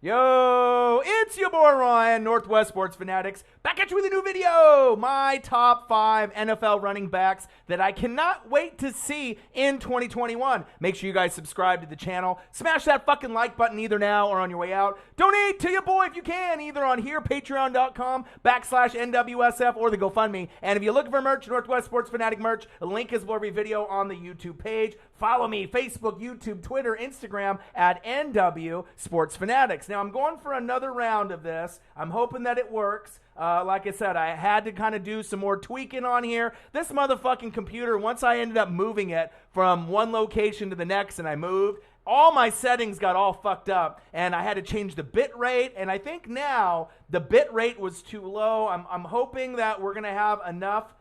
Yo, it's your boy Ryan, Northwest Sports Fanatics, back at you with a new video. My top 5 NFL running backs that I cannot wait to see in 2021. Make sure you guys subscribe to the channel. Smash that fucking like button either now or on your way out. Donate to your boy if you can, either on here, patreon.com/NWSF, or the GoFundMe. And if you're looking for merch, Northwest Sports Fanatic merch, a link is below every video on the YouTube page. Follow me, Facebook, YouTube, Twitter, Instagram at NW Sports Fanatics. Now, I'm going for another round of this. I'm hoping that it works. Like I said, I had to kind of do some more tweaking on here. This motherfucking computer, once I ended up moving it from one location to the next and I moved, all my settings got all fucked up, and I had to change the bit rate, and I think now the bit rate was too low. I'm hoping that we're going to have enough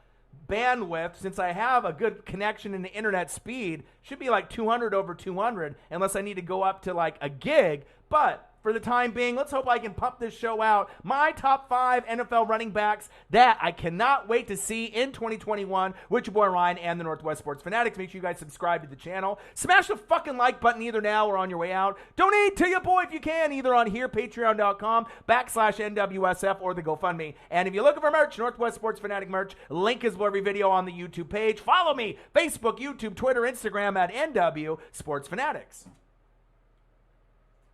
bandwidth, since I have a good connection in the internet speed. Should be like 200 over 200, unless I need to go up to like a gig. But for the time being, let's hope I can pump this show out. My top 5 NFL running backs that I cannot wait to see in 2021 with your boy Ryan and the Northwest Sports Fanatics. Make sure you guys subscribe to the channel. Smash the fucking like button either now or on your way out. Donate to your boy if you can, either on here, patreon.com/NWSF, or the GoFundMe. And if you're looking for merch, Northwest Sports Fanatic merch, link is below every video on the YouTube page. Follow me, Facebook, YouTube, Twitter, Instagram at NW Sports Fanatics.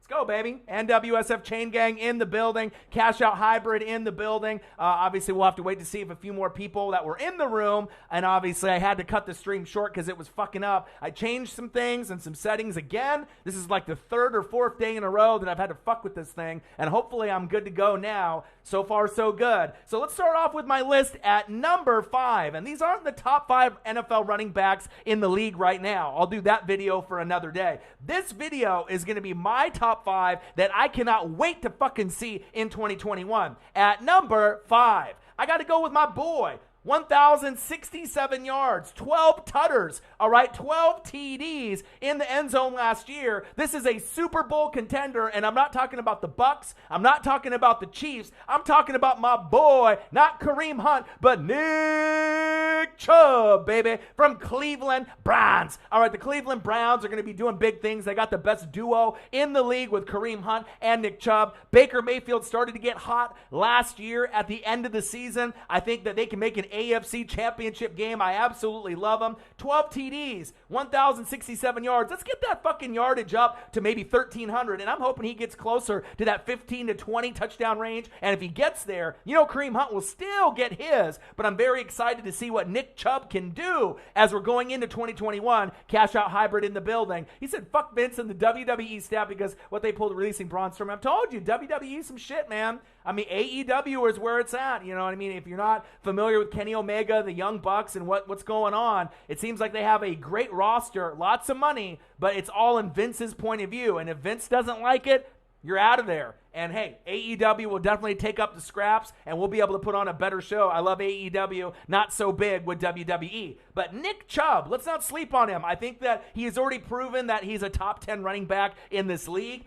Let's go, baby. NWSF Chain Gang in the building. Cash Out Hybrid in the building. Obviously, we'll have to wait to see if a few more people that were in the room. And obviously, I had to cut the stream short because it was fucking up. I changed some things and some settings again. This is like the 3rd or 4th day in a row that I've had to fuck with this thing. And hopefully, I'm good to go now. So far, so good. So let's start off with my list at number 5. And these aren't the top 5 NFL running backs in the league right now. I'll do that video for another day. This video is going to be my top 5 that I cannot wait to fucking see in 2021. At number 5, I got to go with my boy. 1,067 yards, 12 tutters, all right, 12 TDs in the end zone last year. This is a Super Bowl contender, and I'm not talking about the Bucks. I'm not talking about the Chiefs. I'm talking about my boy, not Kareem Hunt, but Nick Chubb, baby, from Cleveland Browns. All right, the Cleveland Browns are going to be doing big things. They got the best duo in the league with Kareem Hunt and Nick Chubb. Baker Mayfield started to get hot last year at the end of the season. I think that they can make an AFC championship game. I absolutely love them. 12 TDs, 1,067 yards. Let's get that fucking yardage up to maybe 1,300, and I'm hoping he gets closer to that 15 to 20 touchdown range, and if he gets there, you know Kareem Hunt will still get his, but I'm very excited to see what Nick Chubb can do as we're going into 2021. Cash Out Hybrid in the building. He said, fuck Vince and the WWE staff because what they pulled releasing Braun Strowman. I've told you, WWE some shit, man. I mean, AEW is where it's at. You know what I mean? If you're not familiar with Kenny Omega, the Young Bucks, and what's going on, it seems like they have a great roster, lots of money, but it's all in Vince's point of view. And if Vince doesn't like it, you're out of there. And hey, AEW will definitely take up the scraps, and we'll be able to put on a better show. I love AEW, not so big with WWE. But Nick Chubb, let's not sleep on him. I think that he has already proven that he's a top 10 running back in this league.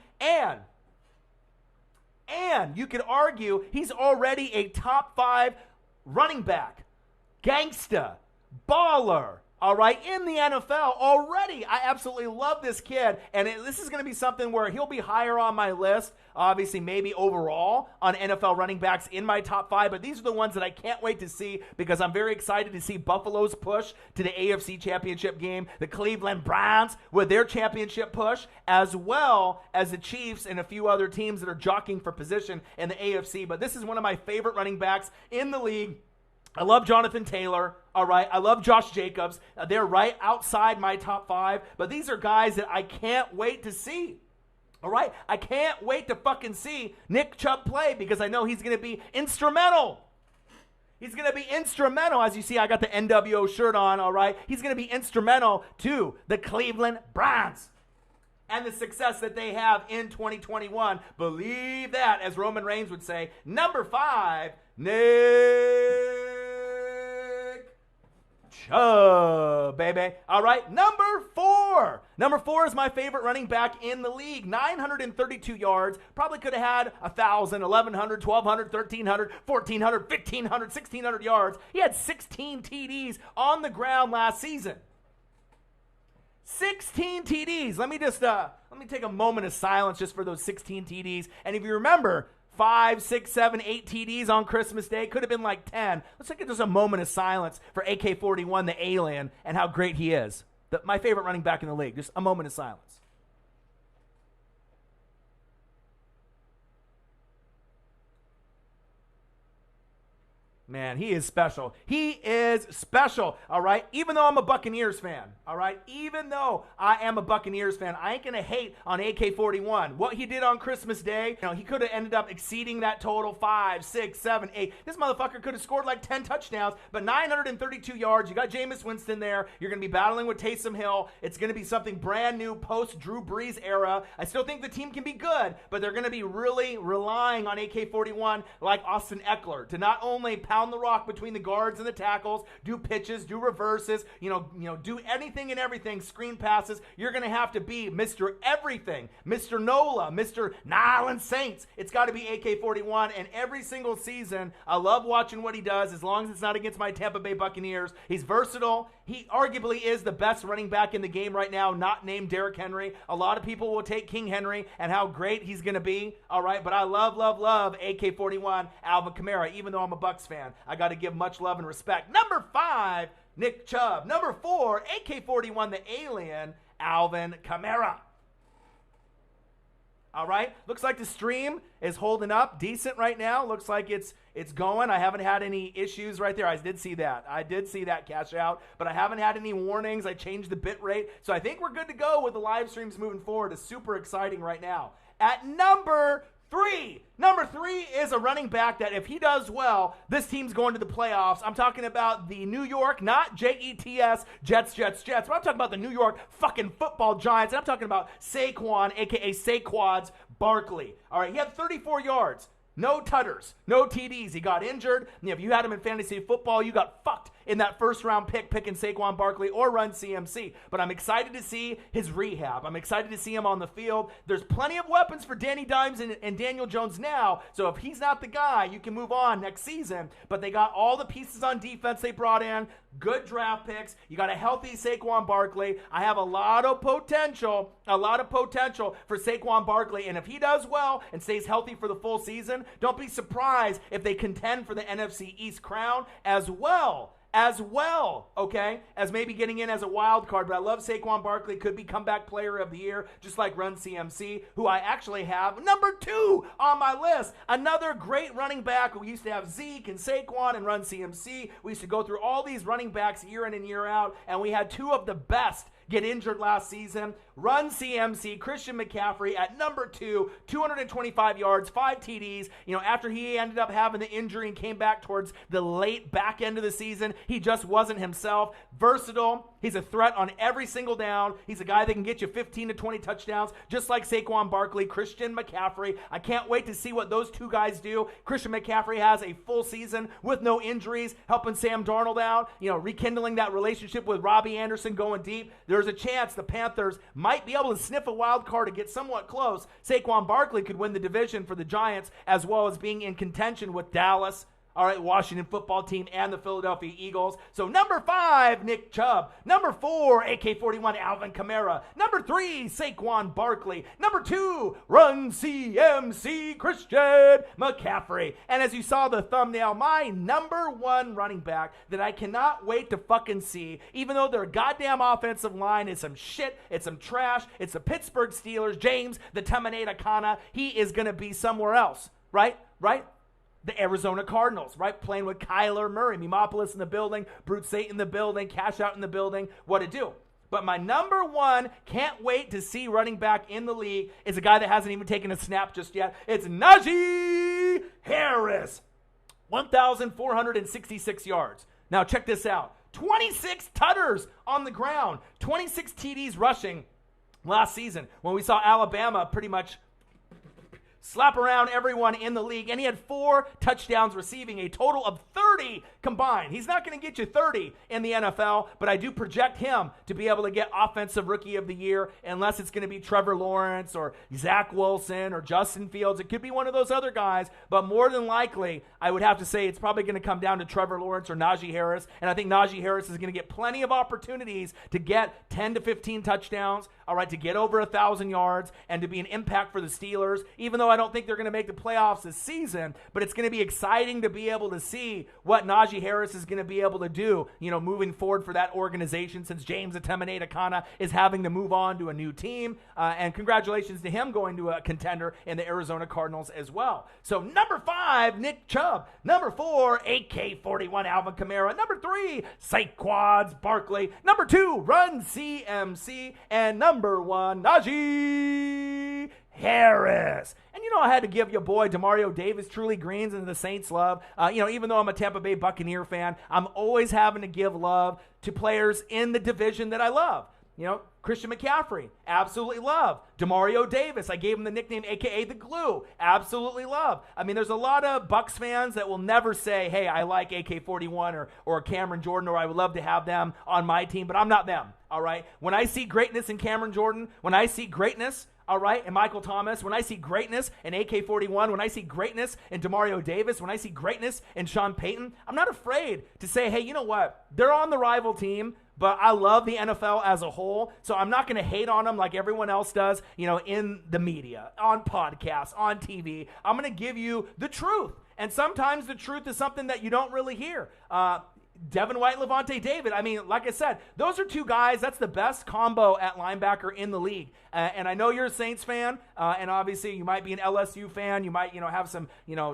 And you could argue he's already a top 5 running back, gangsta, baller, all right, in the NFL already. I absolutely love this kid, and this is going to be something where he'll be higher on my list, obviously maybe overall on NFL running backs in my top 5, but these are the ones that I can't wait to see because I'm very excited to see Buffalo's push to the AFC Championship game, the Cleveland Browns with their championship push, as well as the Chiefs and a few other teams that are jockeying for position in the AFC. But this is one of my favorite running backs in the league. I love Jonathan Taylor, all right? I love Josh Jacobs. They're right outside my top 5, but these are guys that I can't wait to see, all right? I can't wait to fucking see Nick Chubb play because I know he's going to be instrumental. He's going to be instrumental. As you see, I got the NWO shirt on, all right? He's going to be instrumental to the Cleveland Browns and the success that they have in 2021. Believe that, as Roman Reigns would say. Number 5, Nick Chubb, baby. All right, number 4. Number 4 is my favorite running back in the league. 932 yards. Probably could have had 1,000, 1,100, 1,200, 1,300, 1,400, 1,500, 1,600 yards. He had 16 TDs on the ground last season. 16 TDs. Let me take a moment of silence just for those 16 TDs. And if you remember, 5, 6, 7, 8 TDs on Christmas Day. Could have been like 10. Let's take just a moment of silence for AK-41, the alien, and how great he is. My favorite running back in the league. Just a moment of silence. Man, he is special. He is special, all right? Even though I'm a Buccaneers fan, all right? Even though I am a Buccaneers fan, I ain't going to hate on AK-41. What he did on Christmas Day, he could have ended up exceeding that total 5, 6, 7, 8. This motherfucker could have scored like 10 touchdowns, but 932 yards. You got Jameis Winston there. You're going to be battling with Taysom Hill. It's going to be something brand new post-Drew Brees era. I still think the team can be good, but they're going to be really relying on AK-41 like Austin Eckler to not only pound the rock between the guards and the tackles, do pitches, do reverses, do anything and everything, screen passes. You're going to have to be Mr. Everything, Mr. NOLA, Mr. Nyland Saints. It's got to be AK-41, and every single season, I love watching what he does as long as it's not against my Tampa Bay Buccaneers. He's versatile. He arguably is the best running back in the game right now, not named Derrick Henry. A lot of people will take King Henry and how great he's going to be, all right? But I love AK-41, Alvin Kamara, even though I'm a Bucs fan. I got to give much love and respect. Number 5, Nick Chubb. Number 4, AK-41, the alien, Alvin Kamara. All right, looks like the stream is holding up decent right now. Looks like it's going. I haven't had any issues right there. I did see that cash out, but I haven't had any warnings. I changed the bit rate, so I think we're good to go with the live streams moving forward. It's super exciting right now. At number 3 is a running back that if he does well, this team's going to the playoffs. I'm talking about the New York, not Jets, Jets, but I'm talking about the New York fucking football Giants, and I'm talking about Saquon, a.k.a. Saquads Barkley. All right, he had 34 yards. No tutters, no TDs. He got injured. If you had him in fantasy football, you got fucked in that first-round pick, picking Saquon Barkley or Run CMC. But I'm excited to see his rehab. I'm excited to see him on the field. There's plenty of weapons for Danny Dimes and Daniel Jones now. So if he's not the guy, you can move on next season. But they got all the pieces on defense they brought in. Good draft picks. You got a healthy Saquon Barkley. I have a lot of potential for Saquon Barkley. And if he does well and stays healthy for the full season, don't be surprised if they contend for the NFC East crown as well, okay, as maybe getting in as a wild card. But I love Saquon Barkley. Could be comeback player of the year, just like Run CMC, who I actually have number 2 on my list. Another great running back. We used to have Zeke and Saquon and Run CMC. We used to go through all these running backs year in and year out, and we had 2 of the best get injured last season. Run CMC, Christian McCaffrey at number 2, 225 yards, 5 TDs. After he ended up having the injury and came back towards the late back end of the season, he just wasn't himself. Versatile. He's a threat on every single down. He's a guy that can get you 15 to 20 touchdowns, just like Saquon Barkley, Christian McCaffrey. I can't wait to see what those 2 guys do. Christian McCaffrey has a full season with no injuries, helping Sam Darnold out, rekindling that relationship with Robbie Anderson, going deep. There's a chance the Panthers might be able to sniff a wild card to get somewhat close. Saquon Barkley could win the division for the Giants, as well as being in contention with Dallas, all right, Washington football team, and the Philadelphia Eagles. So number 5, Nick Chubb. Number 4, AK-41, Alvin Kamara. Number 3, Saquon Barkley. Number 2, Run CMC, Christian McCaffrey. And as you saw the thumbnail, my number 1 running back that I cannot wait to fucking see, even though their goddamn offensive line is some shit, it's some trash, it's the Pittsburgh Steelers, James the Terminator Kana, he is going to be somewhere else, right? The Arizona Cardinals, right? Playing with Kyler Murray, Mimopolis in the building, Brute State in the building, Cash Out in the building, what to do. But my number 1, can't wait to see running back in the league, is a guy that hasn't even taken a snap just yet. It's Najee Harris. 1,466 yards. Now check this out. 26 tutters on the ground. 26 TDs rushing last season when we saw Alabama pretty much slap around everyone in the league, and he had 4 touchdowns receiving, a total of 30 combined. He's not going to get you 30 in the NFL, but I do project him to be able to get Offensive Rookie of the Year, unless it's going to be Trevor Lawrence or Zach Wilson or Justin Fields. It could be one of those other guys, but more than likely, I would have to say it's probably going to come down to Trevor Lawrence or Najee Harris, and I think Najee Harris is going to get plenty of opportunities to get 10 to 15 touchdowns, all right, to get over 1,000 yards, and to be an impact for the Steelers, even though I don't think they're going to make the playoffs this season, but it's going to be exciting to be able to see what Najee Harris is going to be able to do, moving forward for that organization, since James Atemeneta is having to move on to a new team, and congratulations to him going to a contender in the Arizona Cardinals as well. So number 5, Nick Chubb. Number 4, AK-41 Alvin Kamara. Number 3, Saquon Barkley. Number 2, Run CMC. And number 1, Najee Harris. And I had to give your boy Demario Davis truly greens and the Saints love. Even though I'm a Tampa Bay Buccaneer fan, I'm always having to give love to players in the division that I love. Christian McCaffrey, absolutely love. Demario Davis, I gave him the nickname AKA the Glue, absolutely love. I mean, there's a lot of Bucs fans that will never say, hey, I like AK-41 or Cameron Jordan, or I would love to have them on my team, but I'm not them, all right? When I see greatness in Cameron Jordan, when I see greatness, all right, and Michael Thomas, when I see greatness in AK-41, when I see greatness in Demario Davis, when I see greatness in Sean Payton, I'm not afraid to say, hey, you know what? They're on the rival team, but I love the NFL as a whole, so I'm not going to hate on them like everyone else does, in the media, on podcasts, on TV. I'm going to give you the truth, and sometimes the truth is something that you don't really hear. Devin White, Levante David. I mean, like I said, those are 2 guys. That's the best combo at linebacker in the league. And I know you're a Saints fan, and obviously you might be an LSU fan. You might, have some,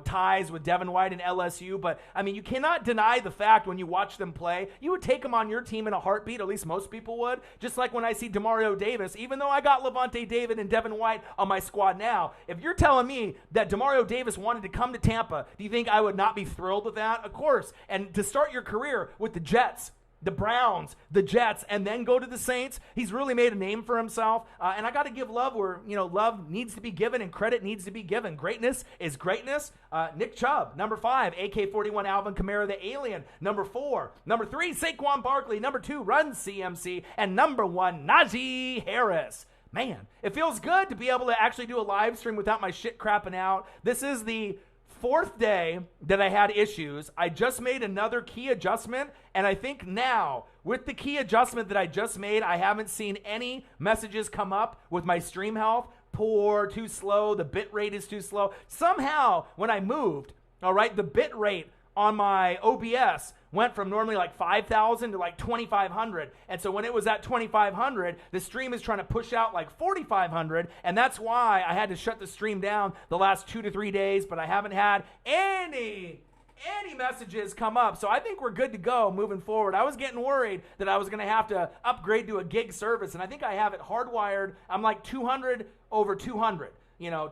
ties with Devin White and LSU. But, I mean, you cannot deny the fact when you watch them play, you would take them on your team in a heartbeat. At least most people would. Just like when I see Demario Davis, even though I got Levante David and Devin White on my squad now, if you're telling me that Demario Davis wanted to come to Tampa, do you think I would not be thrilled with that? Of course. And to start your career with the Jets, the Browns, the Jets, and then go to the Saints, he's really made a name for himself. And I got to give love where, love needs to be given and credit needs to be given. Greatness is greatness. Nick Chubb. Number 5, AK-41 Alvin Kamara, the alien. Number 4. Number 3, Saquon Barkley. Number 2, Run CMC. And number 1, Najee Harris. Man, it feels good to be able to actually do a live stream without my shit crapping out. This is the 4th day that I had issues. I just made another key adjustment, and I think now, with the key adjustment that I just made, I haven't seen any messages come up with my stream health. Poor, too slow, the bit rate is too slow. Somehow, when I moved, all right, the bit rate on my OBS went from normally like 5,000 to like 2,500. And so when it was at 2,500, the stream is trying to push out like 4,500. And that's why I had to shut the stream down the last 2 to 3 days, but I haven't had any messages come up. So I think we're good to go moving forward. I was getting worried that I was going to have to upgrade to a gig service. And I think I have it hardwired. I'm like 200 over 200.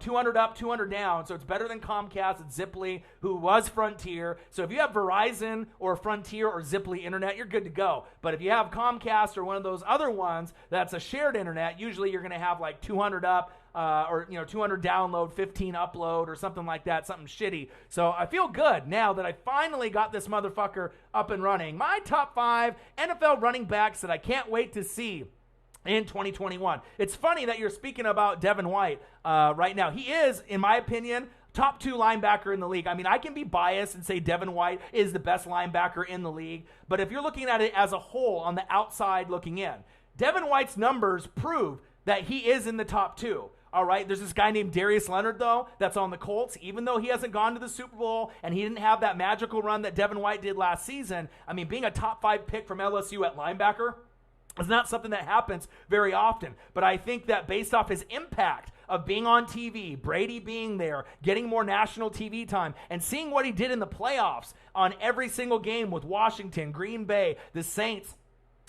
200 up, 200 down, so it's better than Comcast and Ziply, who was Frontier. So if you have Verizon or Frontier or Ziply internet, you're good to go. But if you have Comcast or one of those other ones that's a shared internet, usually you're going to have like 200 up, or 200 download, 15 upload, or something like that, something shitty. So I feel good now that I finally got this motherfucker up and running. My top 5 NFL running backs that I can't wait to see in 2021. It's funny that you're speaking about Devin White right now. He is, in my opinion, top 2 linebacker in the league. I mean, I can be biased and say Devin White is the best linebacker in the league, but if you're looking at it as a whole on the outside looking in, Devin White's numbers prove that he is in the top 2. All right, there's this guy named Darius Leonard, though, that's on the Colts. Even though he hasn't gone to the Super Bowl and he didn't have that magical run that Devin White did last season, I mean, being a top 5 pick from LSU at linebacker, it's not something that happens very often, but I think that based off his impact of being on TV, Brady being there, getting more national TV time, and seeing what he did in the playoffs on every single game with Washington, Green Bay, the Saints,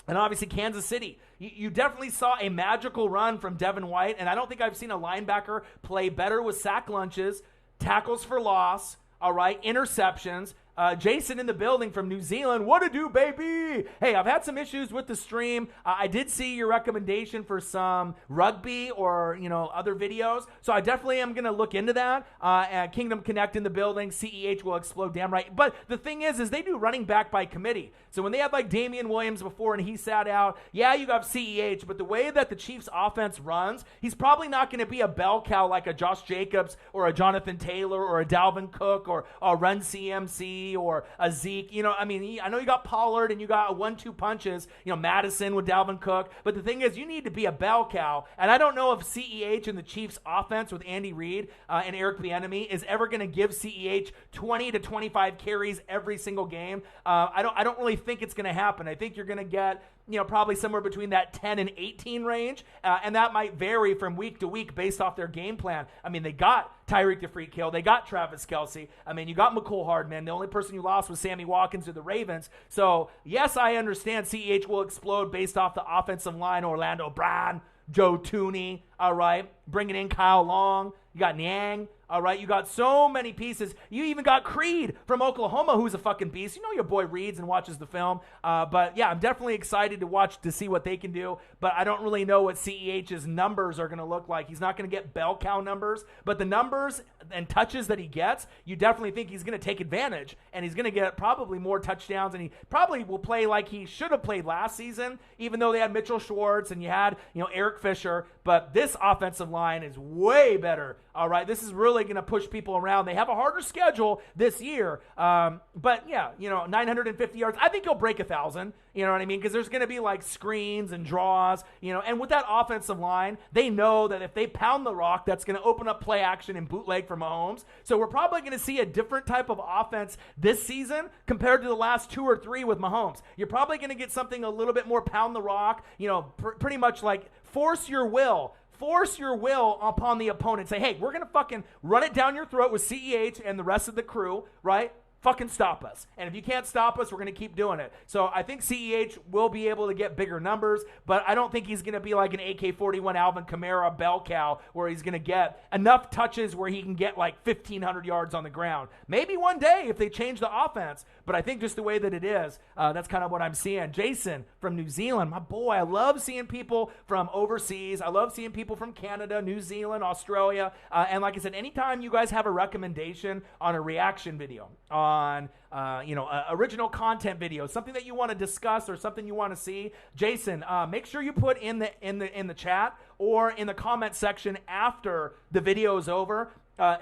and obviously Kansas City. You definitely saw a magical run from Devin White, and I don't think I've seen a linebacker play better with sack lunches, tackles for loss, all right, interceptions, Jason in the building from New Zealand. What to do, baby? Hey, I've had some issues with the stream. I did see your recommendation for some rugby or, other videos. So I definitely am going to look into that. Kingdom Connect in the building. CEH will explode, damn right. But the thing is they do running back by committee. So when they had like Damian Williams before and he sat out, yeah, you got CEH, but the way that the Chiefs offense runs, he's probably not going to be a bell cow like a Josh Jacobs or a Jonathan Taylor or a Dalvin Cook or a Run CMC or a Zeke. I know you got Pollard and you got 1-2 punches, Madison with Dalvin Cook, but the thing is you need to be a bell cow, and I don't know if CEH and the Chiefs offense with Andy Reid and Eric Bieniemy is ever going to give CEH 20 to 25 carries every single game. I don't really think it's going to happen. I think you're going to get probably somewhere between that 10 and 18 range, and that might vary from week to week based off their game plan. They got Tyreek the Freak Hill. They got Travis Kelce. You got McCole Hardman. The only person you lost was Sammy Watkins to the Ravens. So, yes, I understand CEH will explode based off the offensive line. Orlando Brown, Joe Tooney, all right? Bringing in Kyle Long. You got Niang. All right, you got so many pieces. You even got Creed from Oklahoma, who's a fucking beast. Your boy reads and watches the film. But yeah, I'm definitely excited to see what they can do. But I don't really know what CEH's numbers are going to look like. He's not going to get bell cow numbers, but the numbers and touches that he gets, you definitely think he's going to take advantage, and he's going to get probably more touchdowns, and he probably will play like he should have played last season, even though they had Mitchell Schwartz and you had Eric Fisher. But this offensive line is way better. All right, this is really going to push people around. They have a harder schedule this year. But yeah, 950 yards. I think he'll break 1,000. You know what I mean? Because there's going to be like screens and draws, and with that offensive line, they know that if they pound the rock, that's going to open up play action and bootleg for Mahomes. So we're probably going to see a different type of offense this season compared to the last 2 or 3 with Mahomes. You're probably going to get something a little bit more pound the rock, pretty much like force your will upon the opponent. Say, hey, we're going to fucking run it down your throat with CEH and the rest of the crew, right? Fucking stop us. And if you can't stop us, we're going to keep doing it. So I think CEH will be able to get bigger numbers, but I don't think he's going to be like an AK-41 Alvin Kamara bell cow where he's going to get enough touches where he can get like 1,500 yards on the ground. Maybe one day if they change the offense, but I think just the way that it is, that's kind of what I'm seeing. Jason from New Zealand, my boy, I love seeing people from overseas. I love seeing people from Canada, New Zealand, Australia. And like I said, anytime you guys have a recommendation on a reaction video, on original content video, something that you want to discuss or something you want to see, Jason, make sure you put in the chat or in the comment section after the video is over,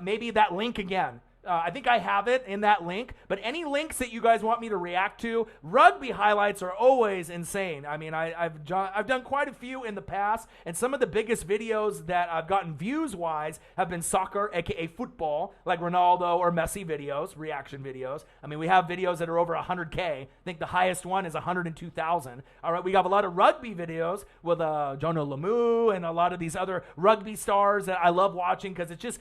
maybe that link again. I think I have it in that link, but any links that you guys want me to react to, rugby highlights are always insane. I've done quite a few in the past, and some of the biggest videos that I've gotten views-wise have been soccer, aka football, like Ronaldo or Messi videos, reaction videos. We have videos that are over 100K. I think the highest one is 102,000. All right, we have a lot of rugby videos with Jonah Lemieux and a lot of these other rugby stars that I love watching because it's just,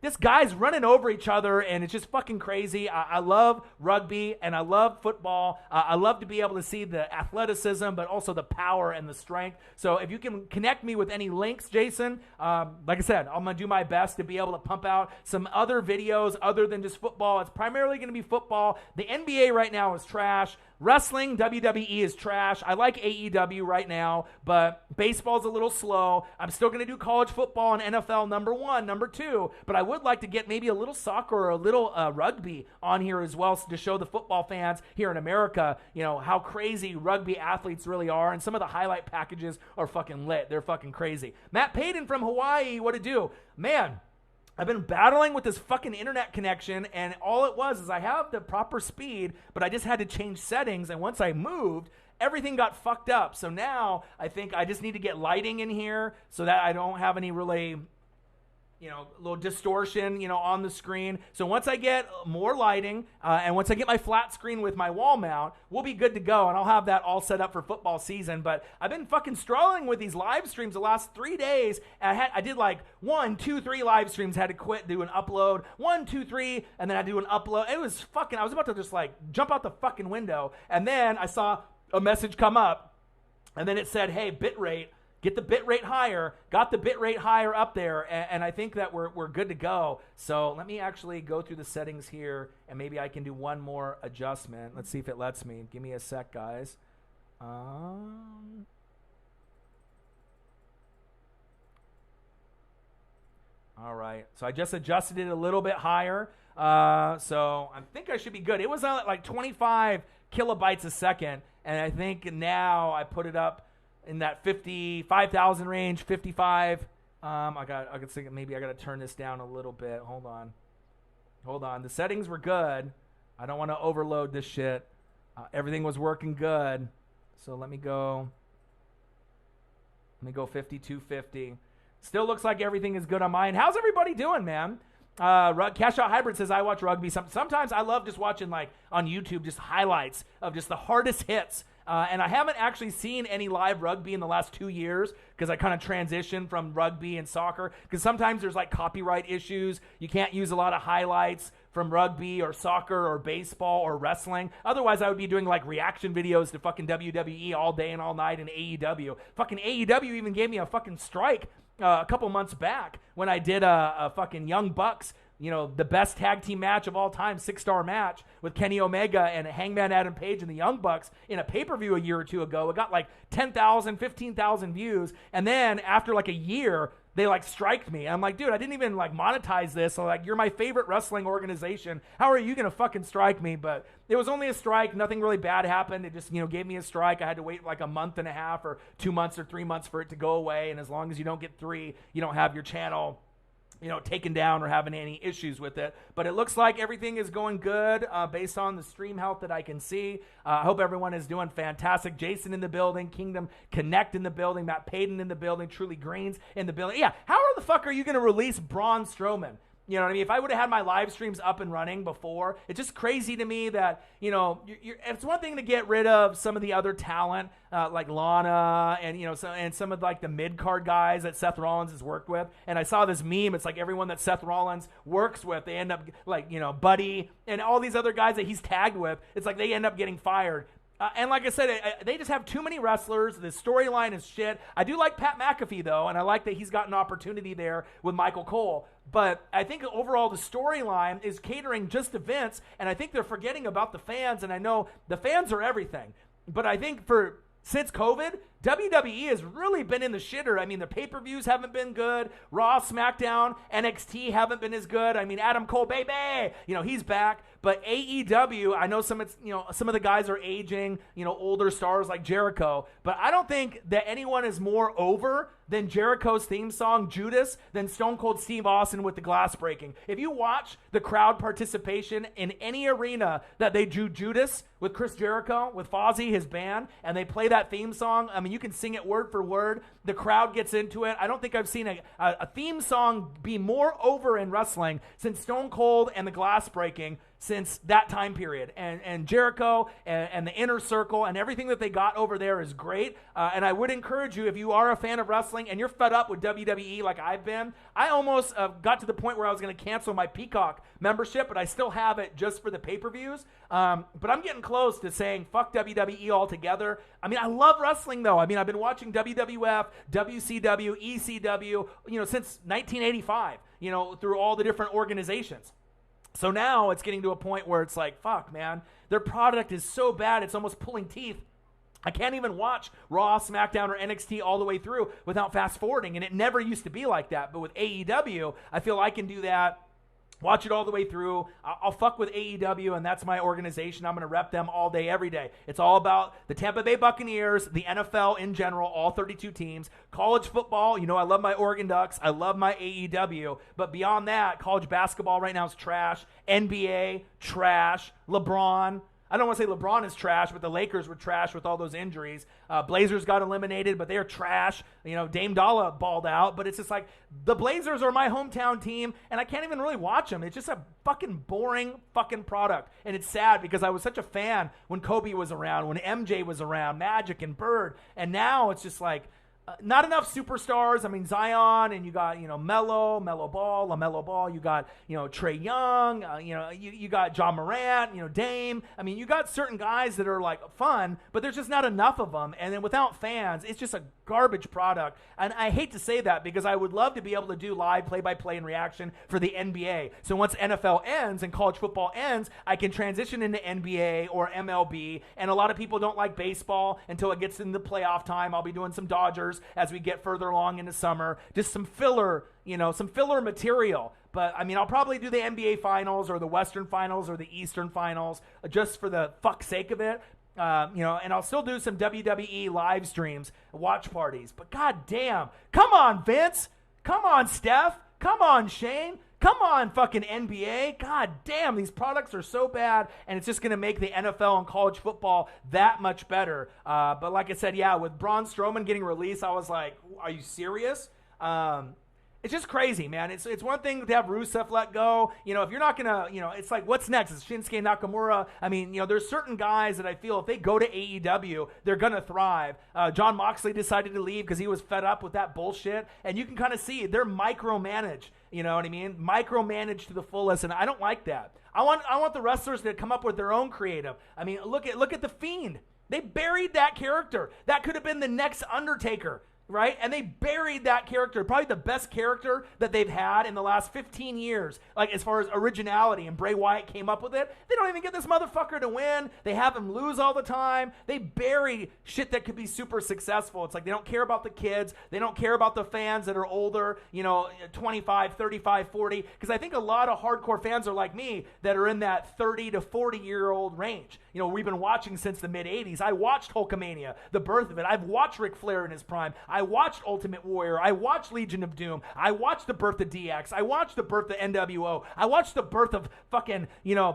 this guy's running over each other, and it's just fucking crazy. I love rugby, and I love football. I love to be able to see the athleticism, but also the power and the strength. So if you can connect me with any links, Jason, like I said, I'm going to do my best to be able to pump out some other videos other than just football. It's primarily going to be football. The NBA right now is trash. Wrestling, WWE is trash. I like AEW right now, but baseball's a little slow. I'm still going to do college football and NFL number 1, number 2, but I would like to get maybe a little soccer or a little rugby on here as well to show the football fans here in America, how crazy rugby athletes really are, and some of the highlight packages are fucking lit. They're fucking crazy. Matt Payton from Hawaii, what to do? Man, I've been battling with this fucking internet connection, and all it was is I have the proper speed, but I just had to change settings, and once I moved, everything got fucked up. So now I think I just need to get lighting in here so that I don't have any really little distortion, on the screen. So once I get more lighting, and once I get my flat screen with my wall mount, we'll be good to go, and I'll have that all set up for football season. But I've been fucking struggling with these live streams the last 3 days. And I did like 1, 2, 3 live streams, had to quit, do an upload, 1, 2, 3, and then I do an upload. It was fucking, I was about to just like jump out the fucking window. And then I saw a message come up, and then it said, hey, bitrate get the bit rate higher, got the bit rate higher up there, and I think that we're good to go. So let me actually go through the settings here, and maybe I can do one more adjustment. Let's see if it lets me. Give me a sec, guys. All right, so I just adjusted it a little bit higher. So I think I should be good. It was on like 25 kilobytes a second, and I think now I put it up in that 55,000 range, 55. I could think maybe I got to turn this down a little bit. Hold on. The settings were good. I don't want to overload this shit. Everything was working good. So let me go 5250. Still looks like everything is good on mine. How's everybody doing, man? Cash Out Hybrid says, I watch rugby. Sometimes I love just watching, like, on YouTube, just highlights of just the hardest hits. And I haven't actually seen any live rugby in the last 2 years because I kind of transitioned from rugby and soccer. Because sometimes there's, like, copyright issues. You can't use a lot of highlights from rugby or soccer or baseball or wrestling. Otherwise, I would be doing, like, reaction videos to fucking WWE all day and all night and AEW. Fucking AEW even gave me a fucking strike a couple months back when I did a fucking Young Bucks, the best tag team match of all time, 6-star match with Kenny Omega and Hangman Adam Page and the Young Bucks in a pay-per-view a year or two ago. It got like 10,000, 15,000 views. And then after like a year, they like striked me. I'm like, dude, I didn't even like monetize this. So like, you're my favorite wrestling organization. How are you going to fucking strike me? But it was only a strike. Nothing really bad happened. It just, gave me a strike. I had to wait like a month and a half or 2 months or 3 months for it to go away. And as long as you don't get 3, you don't have your channel taken down or having any issues with it. But it looks like everything is going good based on the stream health that I can see. I hope everyone is doing fantastic. Jason in the building, Kingdom Connect in the building, Matt Payton in the building, Truly Greens in the building. Yeah, how the fuck are you going to release Braun Strowman? You know what I mean? If I would have had my live streams up and running before, it's just crazy to me that, it's one thing to get rid of some of the other talent, like Lana and some of like the mid-card guys that Seth Rollins has worked with. And I saw this meme. It's like everyone that Seth Rollins works with, they end up like, Buddy and all these other guys that he's tagged with. It's like they end up getting fired. And like I said, they just have too many wrestlers. The storyline is shit. I do like Pat McAfee, though, and I like that he's got an opportunity there with Michael Cole. But I think overall the storyline is catering just to Vince, and I think they're forgetting about the fans, and I know the fans are everything. But I think since COVID, WWE has really been in the shitter. I mean, the pay-per-views haven't been good. Raw, SmackDown, NXT haven't been as good. I mean, Adam Cole, baby, he's back. But AEW, I know some of the guys are aging, older stars like Jericho. But I don't think that anyone is more over than Jericho's theme song, Judas, than Stone Cold Steve Austin with the glass breaking. If you watch the crowd participation in any arena that they do Judas with Chris Jericho, with Fozzy, his band, and they play that theme song, I mean, you can sing it word for word. The crowd gets into it. I don't think I've seen a theme song be more over in wrestling since Stone Cold and the glass breaking since that time period. And Jericho and the Inner Circle and everything that they got over there is great. And I would encourage you, if you are a fan of wrestling and you're fed up with WWE like I've been, I almost got to the point where I was going to cancel my Peacock membership, but I still have it just for the pay-per-views. But I'm getting close to saying fuck WWE altogether. I mean, I love wrestling, though. I mean, I've been watching WWF, WCW, ECW, since 1985, through all the different organizations. So now it's getting to a point where it's like, fuck, man, their product is so bad, it's almost pulling teeth. I can't even watch Raw, SmackDown, or NXT all the way through without fast forwarding, and it never used to be like that. But with AEW, I feel I can do that. Watch it all the way through. I'll fuck with AEW, and that's my organization. I'm going to rep them all day, every day. It's all about the Tampa Bay Buccaneers, the NFL in general, all 32 teams. College football, I love my Oregon Ducks. I love my AEW. But beyond that, college basketball right now is trash. NBA, trash. LeBron. I don't want to say LeBron is trash, but the Lakers were trash with all those injuries. Blazers got eliminated, but they're trash. Dame Dolla balled out, but it's just like the Blazers are my hometown team, and I can't even really watch them. It's just a fucking boring fucking product, and it's sad because I was such a fan when Kobe was around, when MJ was around, Magic and Bird, and now it's just like not enough superstars. I mean, Zion, and you got, LaMelo Ball. You got, Trae Young. You got John Morant, Dame. I mean, you got certain guys that are like fun, but there's just not enough of them. And then without fans, it's just a garbage product. And I hate to say that because I would love to be able to do live play-by-play and reaction for the NBA. So once NFL ends and college football ends, I can transition into NBA or MLB. And a lot of people don't like baseball until it gets into the playoff time. I'll be doing some Dodgers as we get further along into summer. Just some filler, some filler material. But, I mean, I'll probably do the NBA Finals or the Western Finals or the Eastern Finals just for the fuck's sake of it. And I'll still do some WWE live streams, watch parties. But god damn, come on, Vince. Come on, Steph. Come on, Shane. Come on, fucking NBA. God damn, these products are so bad, and it's just going to make the NFL and college football that much better. But like I said, yeah, with Braun Strowman getting released, I was like, are you serious? It's just crazy, man. It's one thing to have Rusev let go. If you're not going to, it's like, what's next? It's Shinsuke Nakamura. I mean, there's certain guys that I feel if they go to AEW, they're going to thrive. John Moxley decided to leave because he was fed up with that bullshit. And you can kind of see they're micromanaged. You know what I mean? Micromanaged to the fullest. And I don't like that. I want the wrestlers to come up with their own creative. I mean, look at The Fiend. They buried that character. That could have been the next Undertaker. Right? And they buried that character, probably the best character that they've had in the last 15 years, like as far as originality, and Bray Wyatt came up with it. They don't even get this motherfucker to win. They have him lose all the time. They bury shit that could be super successful. It's like they don't care about the kids. They don't care about the fans that are older, 25, 35, 40, because I think a lot of hardcore fans are like me that are in that 30 to 40-year-old range. We've been watching since the mid-'80s. I watched Hulkamania, the birth of it. I've watched Ric Flair in his prime. I watched Ultimate Warrior. I watched Legion of Doom. I watched the birth of DX. I watched the birth of NWO. I watched the birth of fucking,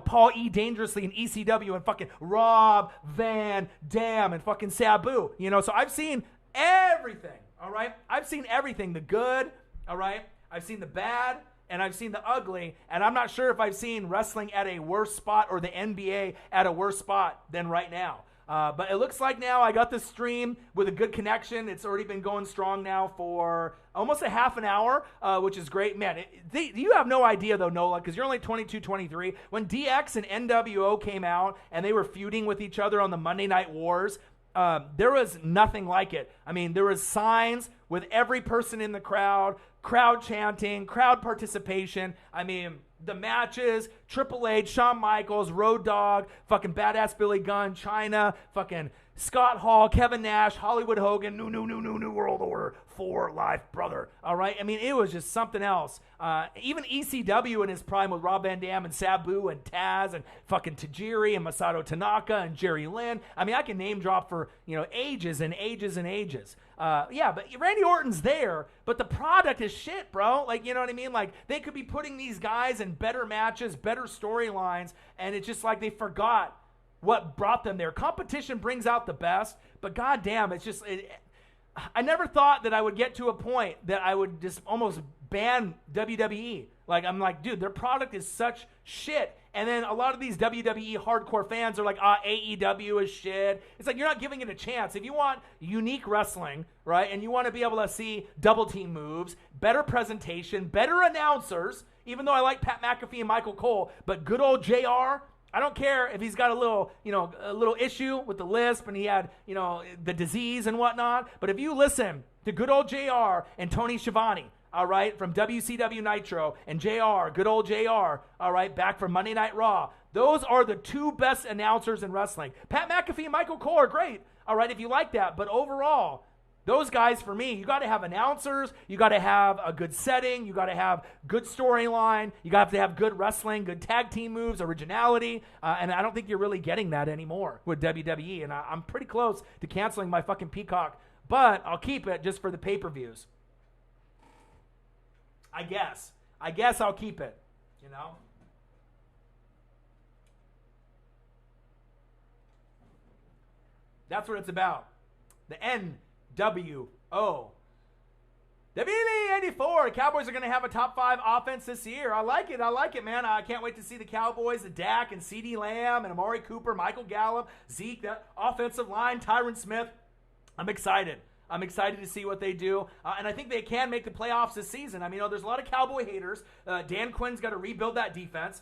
Paul E. Dangerously and ECW and fucking Rob Van Dam and fucking Sabu. So I've seen everything, all right? I've seen everything, the good, all right? I've seen the bad, and I've seen the ugly, and I'm not sure if I've seen wrestling at a worse spot or the NBA at a worse spot than right now. But it looks like now I got the stream with a good connection. It's already been going strong now for almost a half an hour, which is great. Man, you have no idea, though, Nola, because you're only 22, 23. When DX and NWO came out and they were feuding with each other on the Monday Night Wars, there was nothing like it. I mean, there was signs with every person in the crowd chanting, crowd participation. I mean, the matches, Triple H, Shawn Michaels, Road Dogg, fucking Badass Billy Gunn, Chyna, fucking Scott Hall, Kevin Nash, Hollywood Hogan, New World Order, for life, brother. All right? I mean, it was just something else. Even ECW in his prime with Rob Van Dam and Sabu and Taz and fucking Tajiri and Masato Tanaka and Jerry Lynn. I mean, I can name drop for, ages and ages and ages. Yeah, but Randy Orton's there, but the product is shit, bro. Like, you know what I mean? Like, they could be putting these guys in better matches, better storylines, and it's just like they forgot what brought them there. Competition brings out the best, but goddamn, it's just... I never thought that I would get to a point that I would just almost ban WWE. Like, I'm like, dude, their product is such shit. And then a lot of these WWE hardcore fans are like, AEW is shit. It's like, you're not giving it a chance. If you want unique wrestling, right, and you want to be able to see double team moves, better presentation, better announcers, even though I like Pat McAfee and Michael Cole, but good old JR, I don't care if he's got a little issue with the lisp and he had, the disease and whatnot. But if you listen to good old JR and Tony Schiavone, all right, from WCW Nitro, and JR, good old JR, all right, back from Monday Night Raw, those are the two best announcers in wrestling. Pat McAfee and Michael Cole are great, all right, if you like that. But overall, those guys, for me, you got to have announcers, you got to have a good setting, you got to have good storyline, you got to have good wrestling, good tag team moves, originality, and I don't think you're really getting that anymore with WWE, and I'm pretty close to canceling my fucking Peacock, but I'll keep it just for the pay-per-views. I guess I'll keep it, That's what it's about. The NWO. WB84, the Cowboys are going to have a top 5 offense this year. I like it, man. I can't wait to see the Cowboys, the Dak and CeeDee Lamb and Amari Cooper, Michael Gallup, Zeke, that offensive line, Tyron Smith. I'm excited to see what they do, and I think they can make the playoffs this season. I mean, there's a lot of Cowboy haters. Dan Quinn's got to rebuild that defense.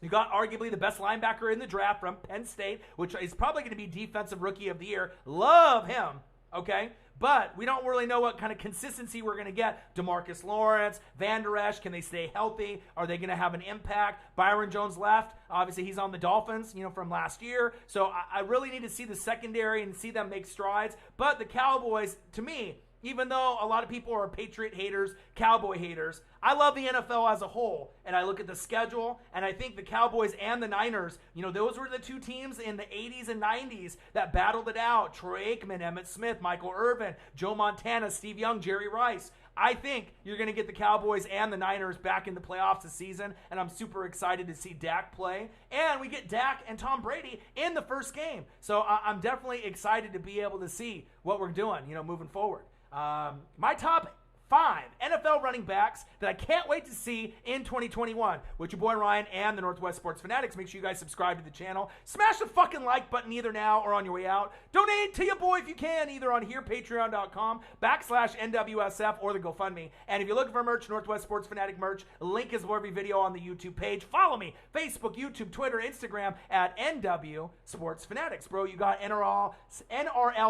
You got arguably the best linebacker in the draft from Penn State, which is probably going to be Defensive Rookie of the Year. Love him. okay? But we don't really know what kind of consistency we're going to get. DeMarcus Lawrence, Van Der Esch, can they stay healthy? Are they going to have an impact? Byron Jones left. Obviously, he's on the Dolphins, from last year. So I really need to see the secondary and see them make strides. But the Cowboys, to me, even though a lot of people are Patriot haters, Cowboy haters, I love the NFL as a whole. And I look at the schedule, and I think the Cowboys and the Niners, those were the two teams in the 80s and 90s that battled it out. Troy Aikman, Emmitt Smith, Michael Irvin, Joe Montana, Steve Young, Jerry Rice. I think you're going to get the Cowboys and the Niners back in the playoffs this season, and I'm super excited to see Dak play. And we get Dak and Tom Brady in the first game. So I'm definitely excited to be able to see what we're doing, moving forward. My top 5 NFL running backs that I can't wait to see in 2021 with your boy Ryan and the Northwest Sports Fanatics. Make sure you guys subscribe to the channel. Smash the fucking like button either now or on your way out. Donate to your boy if you can, either on here, patreon.com/NWSF or the GoFundMe. And if you're looking for merch, Northwest Sports Fanatic merch, link is below every video on the YouTube page. Follow me, Facebook, YouTube, Twitter, Instagram at NW Sports Fanatics. Bro, you got NRL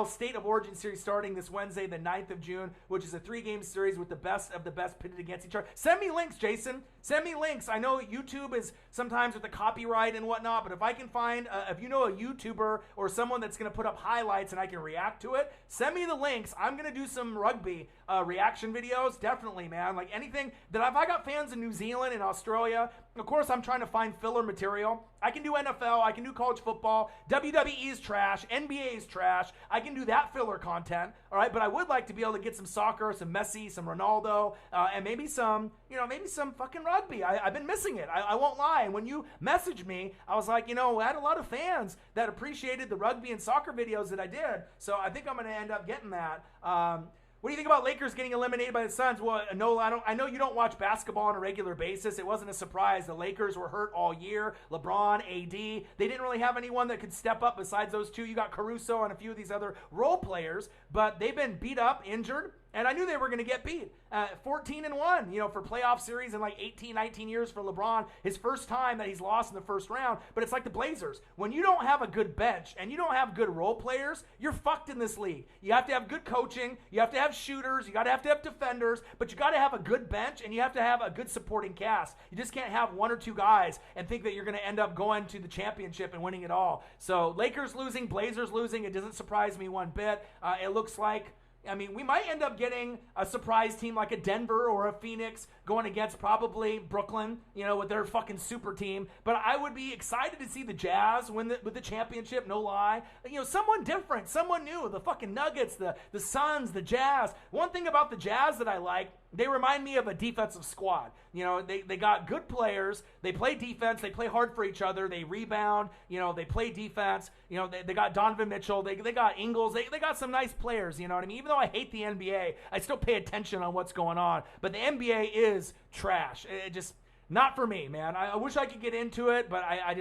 State of Origin Series starting this Wednesday, the 9th of June, which is a 3-game series with the best of the best pitted against each other. Send me links, Jason. Send me links. I know YouTube is sometimes with the copyright and whatnot, but if I can find, if you know a YouTuber or someone that's going to put up highlights and I can react to it, send me the links. I'm going to do some rugby reaction videos. Definitely, man. Like anything that if I got fans in New Zealand and Australia, of course I'm trying to find filler material. I can do NFL. I can do college football. WWE is trash. NBA is trash. I can do that filler content. All right. But I would like to be able to get some soccer, some Messi, some Ronaldo, and maybe some fucking rugby. I've been missing it. I won't lie. And when you messaged me, I was like, I had a lot of fans that appreciated the rugby and soccer videos that I did. So I think I'm going to end up getting that. What do you think about Lakers getting eliminated by the Suns? Well, no, I know you don't watch basketball on a regular basis. It wasn't a surprise. The Lakers were hurt all year. LeBron, AD. They didn't really have anyone that could step up besides those two. You got Caruso and a few of these other role players, but they've been beat up, injured. And I knew they were going to get beat. 14-1, for playoff series in like 18, 19 years for LeBron. His first time that he's lost in the first round. But it's like the Blazers. When you don't have a good bench and you don't have good role players, you're fucked in this league. You have to have good coaching. You have to have shooters. You have to have defenders. But you got to have a good bench and you have to have a good supporting cast. You just can't have one or two guys and think that you're going to end up going to the championship and winning it all. So Lakers losing, Blazers losing. It doesn't surprise me one bit. It looks like we might end up getting a surprise team like a Denver or a Phoenix going against probably Brooklyn, with their fucking super team. But I would be excited to see the Jazz win with the championship, no lie. Someone different, someone new. The fucking Nuggets, the Suns, the Jazz. One thing about the Jazz that I like, they remind me of a defensive squad. They got good players. They play defense. They play hard for each other. They rebound. They play defense. They got Donovan Mitchell. They got Ingles. They got some nice players. You know what I mean? Even though I hate the NBA, I still pay attention on what's going on. But the NBA is trash. It just not for me, man. I wish I could get into it, but I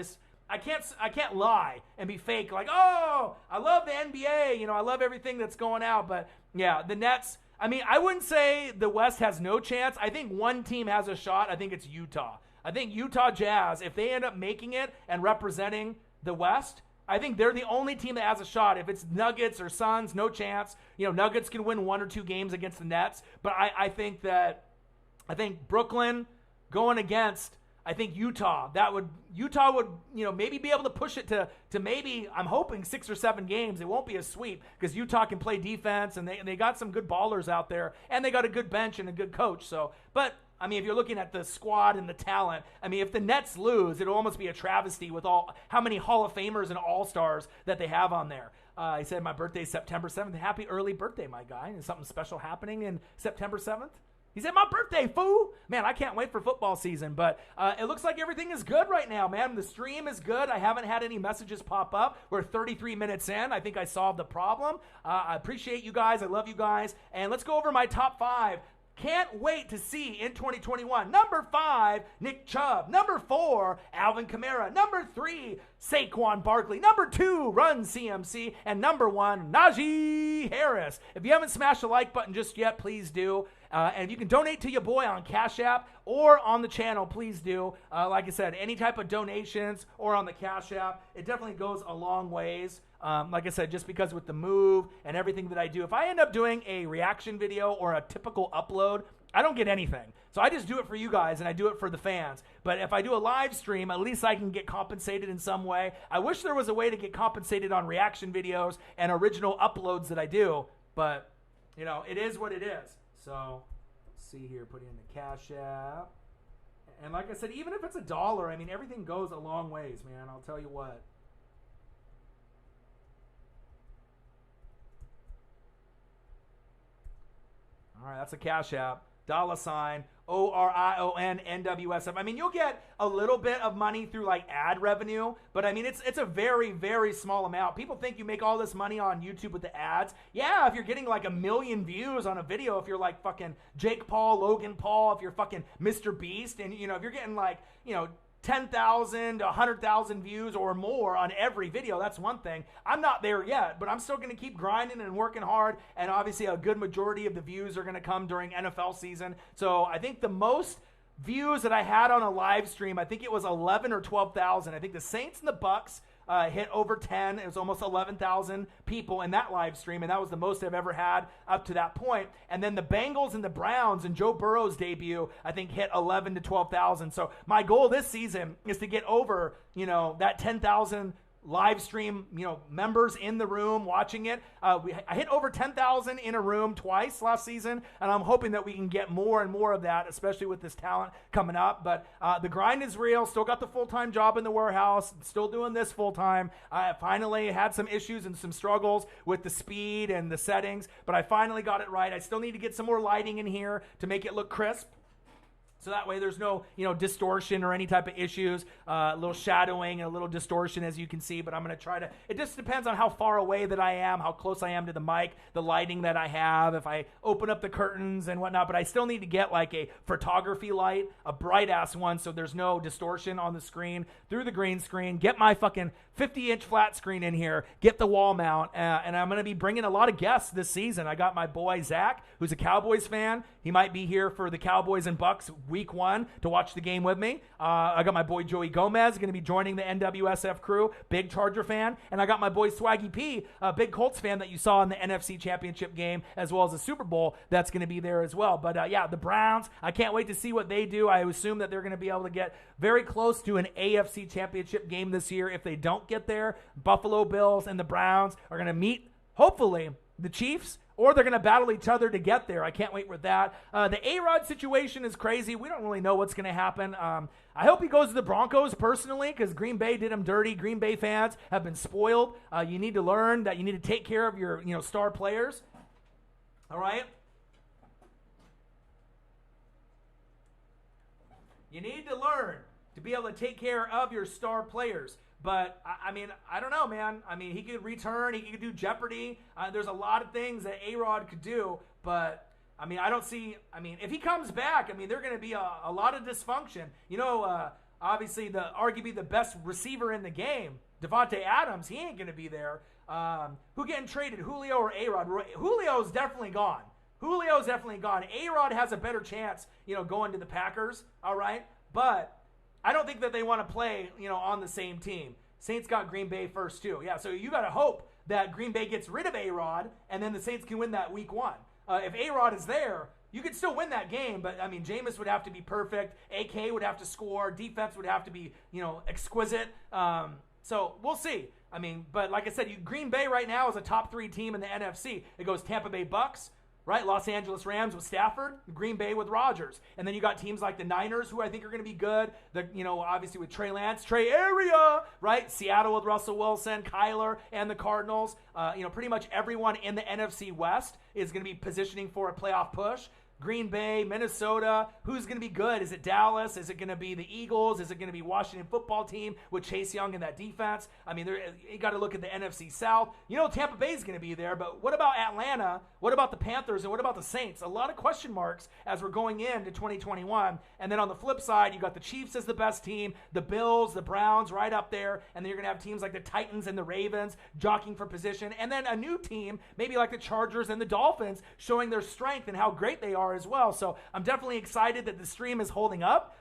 can't lie and be fake. Like, oh, I love the NBA. I love everything that's going out. But yeah, the Nets. I wouldn't say the West has no chance. I think one team has a shot. I think it's Utah. I think Utah Jazz, if they end up making it and representing the West, I think they're the only team that has a shot. If it's Nuggets or Suns, no chance. Nuggets can win 1 or 2 games against the Nets. But I think Brooklyn going against, I think Utah would maybe be able to push it to maybe, I'm hoping 6 or 7 games. It won't be a sweep because Utah can play defense and they got some good ballers out there and they got a good bench and a good coach. So, but if you're looking at the squad and the talent, if the Nets lose, it'll almost be a travesty with how many Hall of Famers and All-Stars that they have on there. He said my birthday is September 7th. Happy early birthday, my guy. Is something special happening in September 7th? He said, my birthday, fool. Man, I can't wait for football season. But it looks like everything is good right now, man. The stream is good. I haven't had any messages pop up. We're 33 minutes in. I think I solved the problem. I appreciate you guys. I love you guys. And let's go over my top 5. Can't wait to see in 2021. Number 5, Nick Chubb. Number 4, Alvin Kamara. Number 3, Saquon Barkley. Number 2, Run CMC. And number 1, Najee Harris. If you haven't smashed the like button just yet, please do. And if you can donate to your boy on Cash App or on the channel, please do. Like I said, any type of donations or on the Cash App, it definitely goes a long ways. Like I said, just because with the move and everything that I do, if I end up doing a reaction video or a typical upload, I don't get anything. So I just do it for you guys and I do it for the fans. But if I do a live stream, at least I can get compensated in some way. I wish there was a way to get compensated on reaction videos and original uploads that I do. But, you know, it is what it is. So, let's see here. Put in the Cash App. And like I said, even if it's $1, I mean, everything goes a long ways, man. I'll tell you what. All right, that's a Cash App. $ OrionNWSF. I mean, you'll get a little bit of money through like ad revenue, but I mean, it's a very, very small amount. People think you make all this money on YouTube with the ads. Yeah, if you're getting like 1 million views on a video, if you're like fucking Jake Paul, Logan Paul, if you're fucking Mr. Beast, and you know, if you're getting like, you know, 10,000 to 100,000 views or more on every video, that's one thing. I'm not there yet, but I'm still going to keep grinding and working hard, and obviously a good majority of the views are going to come during NFL season. So I think the most views that I had on a live stream, I think it was 11 or 12,000. I think the Saints and the Bucks hit over 10. It was almost 11,000 people in that live stream, and that was the most I've ever had up to that point. And then the Bengals and the Browns and Joe Burrow's debut, I think, hit 11 to 12,000. So my goal this season is to get over, you know, that 10,000 live stream, you know, members in the room watching it. I hit over 10,000 in a room twice last season, and I'm hoping that we can get more and more of that, especially with this talent coming up. But the grind is real. Still got the full-time job in the warehouse. Still doing this full-time. I finally had some issues and some struggles with the speed and the settings, but I finally got it right. I still need to get some more lighting in here to make it look crisp. So that way there's no, you know, distortion or any type of issues, a little shadowing and a little distortion, as you can see. But I'm going to try to, it just depends on how far away that I am, how close I am to the mic, the lighting that I have, if I open up the curtains and whatnot. But I still need to get like a photography light, a bright ass one, so there's no distortion on the screen through the green screen. Get my fucking 50-inch flat screen in here, get the wall mount, and I'm going to be bringing a lot of guests this season. I got my boy Zach, who's a Cowboys fan. He might be here for the Cowboys and Bucks week 1 to watch the game with me. I got my boy Joey Gomez going to be joining the NWSF crew, big Charger fan. And I got my boy Swaggy P, a big Colts fan that you saw in the NFC Championship game, as well as the Super Bowl, that's going to be there as well. But yeah, the Browns, I can't wait to see what they do. I assume that they're going to be able to get very close to an AFC Championship game this year. If they don't get there, Buffalo Bills and the Browns are going to meet, hopefully, the Chiefs, or they're going to battle each other to get there. I can't wait for that. The A-Rod situation is crazy. We don't really know what's going to happen. I hope he goes to the Broncos personally, because Green Bay did him dirty. Green Bay fans have been spoiled. You need to learn that you need to take care of your, you know, star players. All right? You need to learn to be able to take care of your star players. But, I mean, I don't know, man. I mean, he could return. He could do Jeopardy. There's a lot of things that A-Rod could do. But, I mean, I don't see, I mean, if he comes back, I mean, there's going to be a lot of dysfunction. You know, obviously, arguably the best receiver in the game, Devontae Adams, he ain't going to be there. Who getting traded, Julio or A-Rod? Julio's definitely gone. Julio's definitely gone. A-Rod has a better chance, you know, going to the Packers, all right? But I don't think that they want to play, you know, on the same team. Saints got Green Bay first, too. Yeah, so you got to hope that Green Bay gets rid of A-Rod, and then the Saints can win that week 1. If A-Rod is there, you could still win that game, but, I mean, Jameis would have to be perfect. AK would have to score. Defense would have to be, you know, exquisite. So we'll see. I mean, but like I said, Green Bay right now is a top 3 team in the NFC. It goes Tampa Bay Bucks, right? Los Angeles Rams with Stafford, Green Bay with Rodgers. And then you got teams like the Niners, who I think are going to be good. You know, obviously with Trey Lance, Trey Area, right? Seattle with Russell Wilson, Kyler, and the Cardinals. You know, pretty much everyone in the NFC West is going to be positioning for a playoff push. Green Bay, Minnesota, who's going to be good? Is it Dallas? Is it going to be the Eagles? Is it going to be Washington football team with Chase Young and that defense? I mean, you got to look at the NFC South. You know Tampa Bay's going to be there, but what about Atlanta? What about the Panthers? And what about the Saints? A lot of question marks as we're going into 2021. And then on the flip side, you got the Chiefs as the best team, the Bills, the Browns right up there, and then you're going to have teams like the Titans and the Ravens jockeying for position, and then a new team, maybe like the Chargers and the Dolphins, showing their strength and how great they are are as well. So I'm definitely excited that the stream is holding up.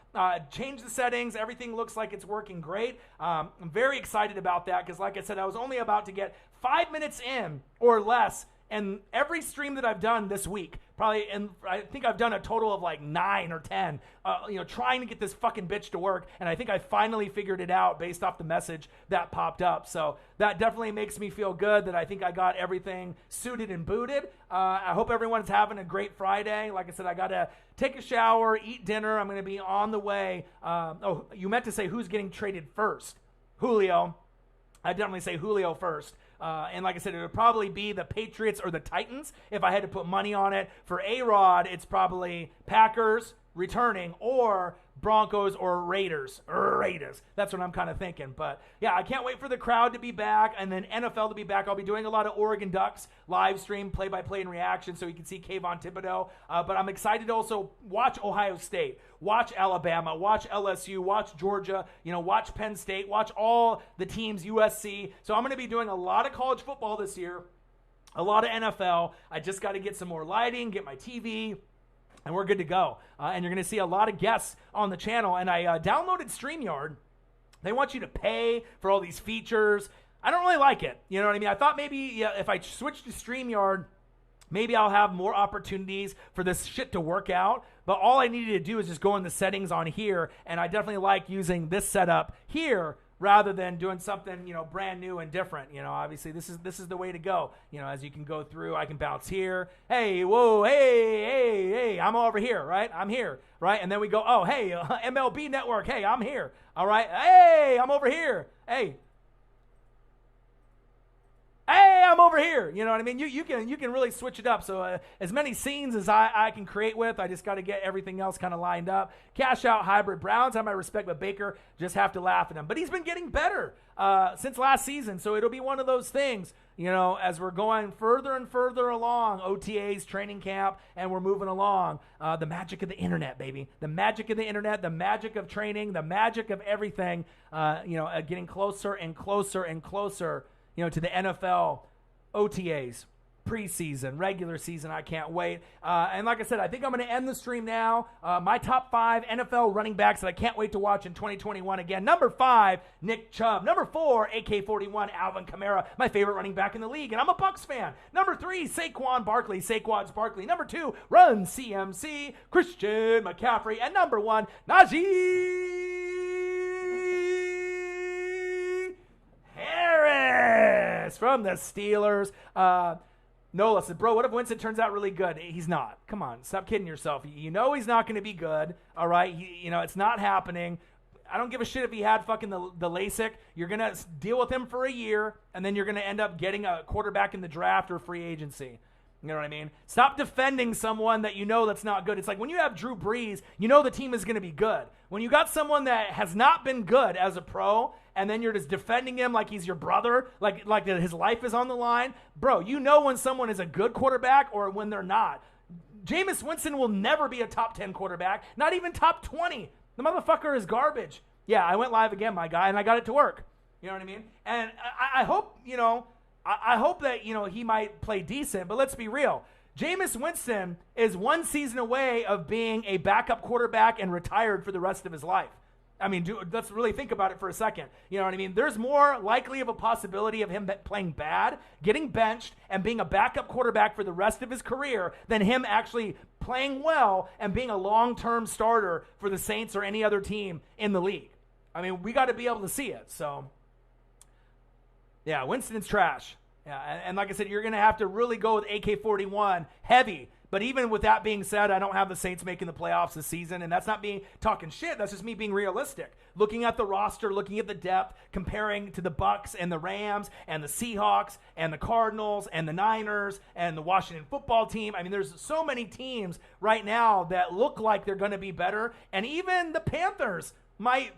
Change the settings. Everything looks like it's working great. I'm very excited about that because, like I said, I was only about to get 5 minutes in or less. And every stream that I've done this week, and I think I've done a total of like 9 or 10, trying to get this fucking bitch to work. And I think I finally figured it out based off the message that popped up. So that definitely makes me feel good that I think I got everything suited and booted. I hope everyone's having a great Friday. Like I said, I got to take a shower, eat dinner. I'm going to be on the way. You meant to say who's getting traded first. Julio. I'd definitely say Julio first. And like I said, it would probably be the Patriots or the Titans. If I had to put money on it, for A-Rod, it's probably Packers returning or Broncos or Raiders. That's what I'm kind of thinking. But yeah, I can't wait for the crowd to be back and then NFL to be back. I'll be doing a lot of Oregon Ducks live stream, play-by-play and reaction so you can see Kayvon Thibodeau. But I'm excited to also watch Ohio State, watch Alabama, watch LSU, watch Georgia, watch Penn State, watch all the teams, USC. So I'm going to be doing a lot of college football this year, a lot of NFL. I just got to get some more lighting, get my TV, and we're good to go. And you're going to see a lot of guests on the channel. And I downloaded StreamYard. They want you to pay for all these features. I don't really like it. You know what I mean? I thought maybe if I switch to StreamYard, maybe I'll have more opportunities for this shit to work out. But all I needed to do is just go in the settings on here. And I definitely like using this setup here rather than doing something, brand new and different. Obviously this is the way to go. As you can go through, I can bounce here. Hey, whoa, hey, I'm over here, right? I'm here, right? And then we go, oh, hey, MLB Network, hey, I'm here. All right, hey, I'm over here. Hey, I'm over here. You know what I mean? You can really switch it up. So as many scenes as I can create with, I just got to get everything else kind of lined up. Cash out hybrid. Browns have my respect, but Baker, just have to laugh at him. But he's been getting better since last season. So it'll be one of those things, as we're going further and further along, OTAs, training camp, and we're moving along. The magic of the internet, baby. The magic of the internet, the magic of training, the magic of everything, getting closer and closer and closer to the NFL, OTAs, preseason, regular season. I can't wait. And like I said, I think I'm going to end the stream now. My top 5 NFL running backs that I can't wait to watch in 2021 again. Number 5, Nick Chubb. Number 4, AK-41, Alvin Kamara, my favorite running back in the league, and I'm a Bucs fan. Number 3, Saquon Barkley, Saquon's Barkley. Number 2, Run CMC, Christian McCaffrey. And number 1, Najee Harris from the Steelers. Nola said, bro, what if Winston turns out really good? He's not. Come on, stop kidding yourself. He's not going to be good, all right? It's not happening. I don't give a shit if he had fucking the LASIK. You're going to deal with him for a year, and then you're going to end up getting a quarterback in the draft or free agency. You know what I mean? Stop defending someone that that's not good. It's like when you have Drew Brees, the team is going to be good. When you got someone that has not been good as a pro, and then you're just defending him like he's your brother, like his life is on the line, bro, when someone is a good quarterback or when they're not. Jameis Winston will never be a top 10 quarterback, not even top 20. The motherfucker is garbage. Yeah, I went live again, my guy, and I got it to work. You know what I mean? And I hope, I hope that, he might play decent, but let's be real. Jameis Winston is one season away of being a backup quarterback and retired for the rest of his life. I mean, let's really think about it for a second. You know what I mean? There's more likely of a possibility of him playing bad, getting benched, and being a backup quarterback for the rest of his career than him actually playing well and being a long-term starter for the Saints or any other team in the league. I mean, we got to be able to see it. So, yeah, Winston's trash. Yeah, and like I said, you're going to have to really go with AK-41 heavy. But even with that being said, I don't have the Saints making the playoffs this season, and that's not me talking shit. That's just me being realistic. Looking at the roster, looking at the depth, comparing to the Bucs and the Rams and the Seahawks and the Cardinals and the Niners and the Washington football team. I mean, there's so many teams right now that look like they're going to be better, and even the Panthers might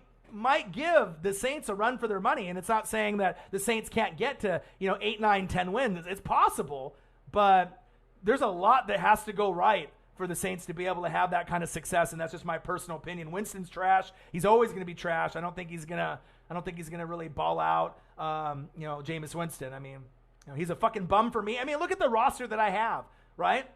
give the Saints a run for their money. And it's not saying that the Saints can't get to 8, 9, 10 wins. It's possible, but there's a lot that has to go right for the Saints to be able to have that kind of success, and that's just my personal opinion. Winston's trash. He's always going to be trash. I don't think he's gonna really ball out. Jameis Winston. I mean, he's a fucking bum for me. I mean, look at the roster that I have, right?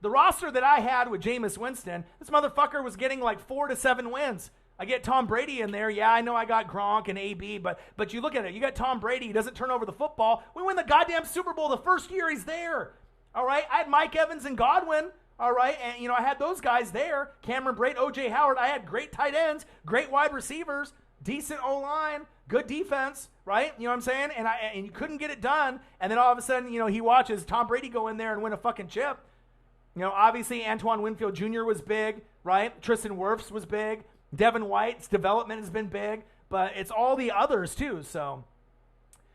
The roster that I had with Jameis Winston, this motherfucker was getting like 4 to 7 wins. I get Tom Brady in there. Yeah, I know I got Gronk and AB, but you look at it. You got Tom Brady. He doesn't turn over the football. We win the goddamn Super Bowl the first year he's there. All right? I had Mike Evans and Godwin. All right? And, I had those guys there. Cameron Brate, O.J. Howard. I had great tight ends, great wide receivers, decent O-line, good defense, right? You know what I'm saying? And you couldn't get it done. And then all of a sudden, he watches Tom Brady go in there and win a fucking chip. Obviously, Antoine Winfield Jr. was big, right? Tristan Wirfs was big. Devin White's development has been big, but it's all the others too. So,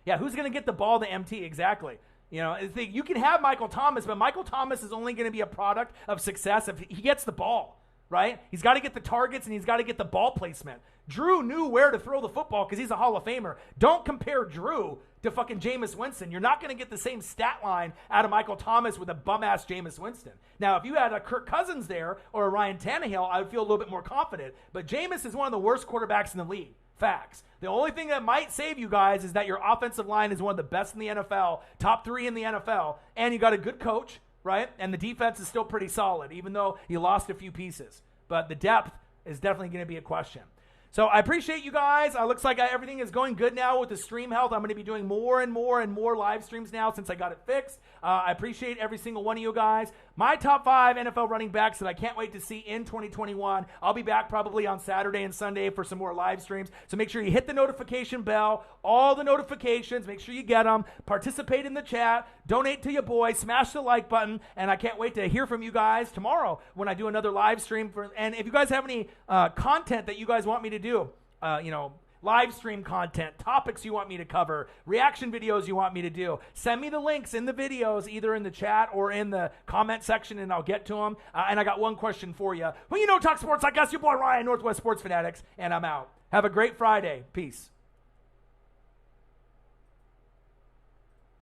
yeah, who's going to get the ball to MT? Exactly. You can have Michael Thomas, but Michael Thomas is only going to be a product of success if he gets the ball, right? He's got to get the targets and he's got to get the ball placement. Drew knew where to throw the football because he's a Hall of Famer. Don't compare Drew to fucking Jameis Winston. You're not going to get the same stat line out of Michael Thomas with a bum-ass Jameis Winston. Now, if you had a Kirk Cousins there or a Ryan Tannehill, I would feel a little bit more confident. But Jameis is one of the worst quarterbacks in the league. Facts. The only thing that might save you guys is that your offensive line is one of the best in the NFL, top 3 in the NFL, and you got a good coach, right? And the defense is still pretty solid, even though you lost a few pieces. But the depth is definitely going to be a question. So I appreciate you guys. Looks like everything is going good now with the stream health. I'm going to be doing more and more and more live streams now since I got it fixed. I appreciate every single one of you guys. My top 5 NFL running backs that I can't wait to see in 2021. I'll be back probably on Saturday and Sunday for some more live streams. So make sure you hit the notification bell, all the notifications. Make sure you get them. Participate in the chat. Donate to your boy. Smash the like button. And I can't wait to hear from you guys tomorrow when I do another live stream. And if you guys have any content that you guys want me to do, live stream content, topics you want me to cover, reaction videos you want me to do, send me the links in the videos, either in the chat or in the comment section, and I'll get to them. And I got one question for you. Talk sports like us, your boy Ryan, Northwest Sports Fanatics, and I'm out. Have a great Friday. Peace.